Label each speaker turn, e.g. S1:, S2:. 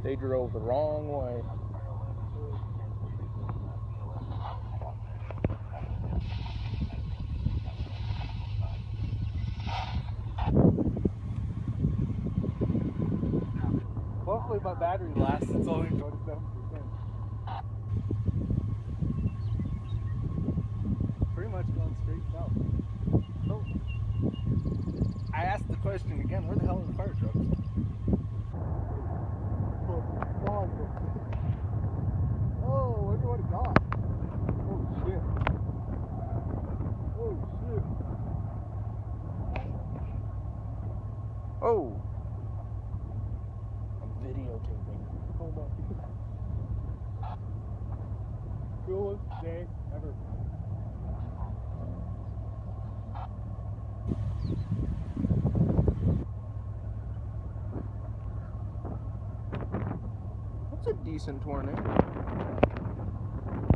S1: They drove the wrong way.
S2: Hopefully my battery lasts. It's only 27%. Pretty much going straight south. So, I asked the question again, where the hell are the fire trucks? Oh, wonder what it got. Oh shit. Oh shit.
S1: Oh! I'm videotaping.
S2: Oh my. Coolest day ever.
S1: That's a decent tornado.